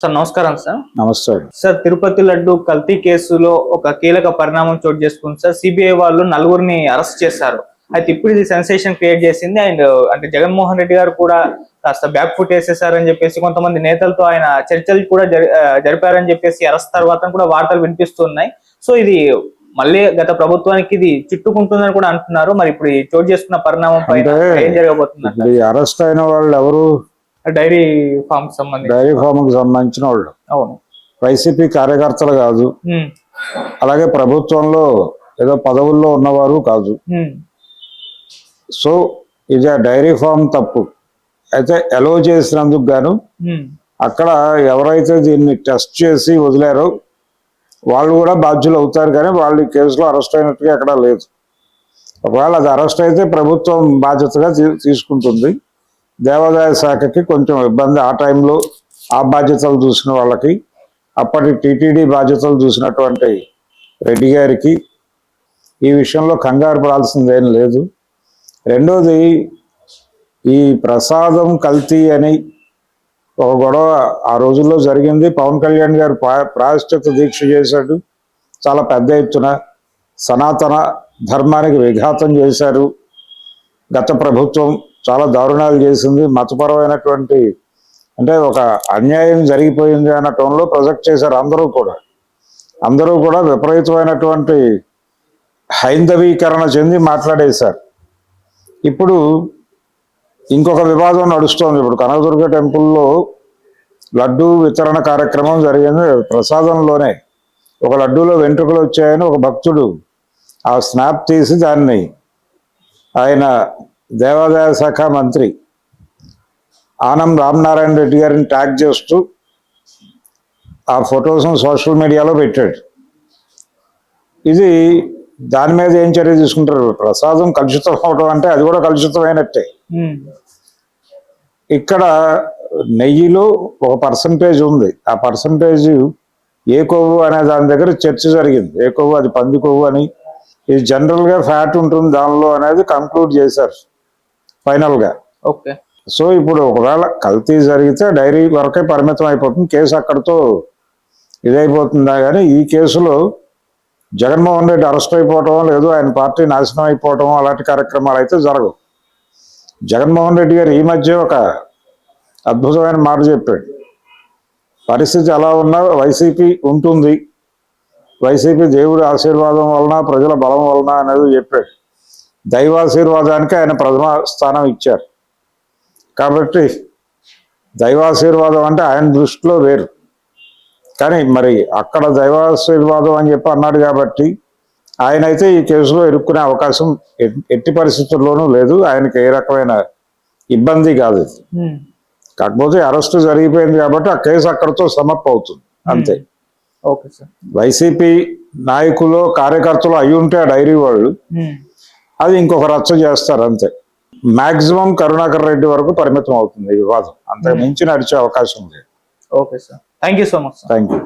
Sir నమస్కారం sir. నమస్తే sir, Tirupati laddu కల్తీ కేసులో ఒక కీలక పరిణామం చోటు చేసుకుంది సార్. సిబిఐ వాళ్ళు నలుగురిని అరెస్ట్ చేశారు. అయితే ఇప్పుడు ఇది సెన్సేషన్ క్రియేట్ చేసింది. అండ్ అంటే జగన్మోహన్ రెడ్డి గారు కూడా కాస్త బ్యాక్ ఫుట్ వేసేసారని చెప్పేసి కొంతమంది నేతలతో ఆయన చర్చలు కూడా జరిపారని చెప్పేసి అరెస్ట్ తర్వాత కూడా వార్తలు వినిపిస్తున్నాయి. సో ఇది మళ్ళీ గత ప్రభుత్వానికి ఇది చుట్టుకుంటుందని కూడా అంటున్నారు. మరి ఇప్పుడు చోటు చేసుకున్న పరిణామం పైన ఏం జరగబోతుంది? అరెస్ట్ అయిన వాళ్ళు ఎవరు? డైరీ ఫామ్ కి సంబంధించిన వాళ్ళు. అవును, వైసీపీ కార్యకర్తలు కాదు, అలాగే ప్రభుత్వంలో ఏదో పదవుల్లో ఉన్నవారు కాదు. సో ఇది ఆ డైరీ ఫామ్ తప్పు అయితే ఎలో చేసినందుకు గాను అక్కడ ఎవరైతే దీన్ని టెస్ట్ చేసి వదిలారో వాళ్ళు కూడా బాధ్యులు అవుతారు, కానీ వాళ్ళు ఈ కేసులో అరెస్ట్ అయినట్టుగా ఎక్కడా లేదు. ఒకవేళ అది అరెస్ట్ అయితే ప్రభుత్వం బాధ్యతగా తీసుకుంటుంది. దేవాదాయ శాఖకి కొంచెం ఇబ్బంది ఆ టైంలో. ఆ బాధ్యతలు చూసిన వాళ్ళకి, అప్పటి టీటీడీ బాధ్యతలు చూసినటువంటి రెడ్డి గారికి ఈ విషయంలో కంగారు పడాల్సిందేం లేదు. రెండోది, ఈ ప్రసాదం కల్తీ అని ఒక గొడవ ఆ రోజుల్లో జరిగింది. పవన్ కళ్యాణ్ గారు ప్రాయశ్చిత్త దీక్ష చేశాడు. చాలా పెద్ద ఎత్తున సనాతన ధర్మానికి విఘాతం చేశారు. గత ప్రభుత్వం చాలా దారుణాలు చేసింది. మతపరమైనటువంటి అంటే ఒక అన్యాయం జరిగిపోయింది అన్న టోన్లో ప్రొజెక్ట్ చేశారు అందరూ కూడా విపరీతమైనటువంటి హైందవీకరణ చెంది మాట్లాడేశారు. ఇప్పుడు ఇంకొక వివాదం నడుస్తోంది. ఇప్పుడు కనకదుర్గ టెంపుల్లో లడ్డూ వితరణ కార్యక్రమం జరిగింది. ప్రసాదంలోనే ఒక లడ్డూలో వెంట్రుకలు వచ్చాయని ఒక భక్తుడు ఆ స్నాప్ తీసి దాన్ని ఆయన దేవాదాయ శాఖ మంత్రి ఆనం రామనారాయణ రెడ్డి గారిని ట్యాగ్ చేస్తూ ఆ ఫొటోస్ను సోషల్ మీడియాలో పెట్టాడు. ఇది దాని మీద ఏం చర్య తీసుకుంటారు? ప్రసాదం కలుషితం అవడం అంటే అది కూడా కలుషితమైనట్టే. ఇక్కడ నెయ్యిలో ఒక పర్సంటేజ్ ఉంది. ఆ పర్సంటేజ్ ఏ కొవ్వు అనే దాని దగ్గర చర్చ జరిగింది. ఏ కొవ్వు? అది పంది కొవ్వు అని. ఇది జనరల్గా ఫ్యాట్ ఉంటుంది దానిలో అనేది కంక్లూడ్ చేశారు ఫైనల్గా. ఓకే. సో ఇప్పుడు ఒకవేళ కల్తీ జరిగితే డైరీ వరకే పరిమితం అయిపోతుంది, కేసు అక్కడితో ఇదైపోతుందా. కానీ ఈ కేసులో జగన్మోహన్ రెడ్డి అరెస్ట్ అయిపోవటం, లేదు ఆయన పార్టీ నాశనం అయిపోవటం అలాంటి కార్యక్రమాలు అయితే జరగవు. జగన్మోహన్ రెడ్డి గారు ఈ మధ్య ఒక అద్భుతమైన మాట చెప్పాడు. పరిస్థితి ఎలా ఉన్నా వైసీపీ ఉంటుంది, వైసీపీ దేవుడి ఆశీర్వాదం వలన, ప్రజల బలం వలన అనేది చెప్పాడు. దైవాశీర్వాదానికి ఆయన ప్రథమ స్థానం ఇచ్చారు. కాబట్టి దైవాశీర్వాదం అంటే ఆయన దృష్టిలో వేరు. కానీ మరి అక్కడ దైవాశీర్వాదం అని చెప్పి అన్నాడు కాబట్టి ఆయనైతే ఈ కేసులో ఇరుక్కునే అవకాశం ఎట్టి పరిస్థితుల్లోనూ లేదు. ఆయనకి ఏ రకమైన ఇబ్బంది కాదు. కాకపోతే అరెస్టు జరిగిపోయింది కాబట్టి ఆ కేసు అక్కడితో సమప్ అవుతుంది అంతే. Okay sir. వైసీపీ నాయకులు కార్యకర్తలు అయి ఉంటే ఆ డైరీ వాళ్ళు అది ఇంకొక రచ్చ చేస్తారు అంతే. మాక్సిమం కరుణాకర్ రెడ్డి వరకు పరిమితం అవుతుంది ఈ వివాదం, అంతకు మించి నడిచే అవకాశం లేదు. Okay sir, thank you so much. Thank you.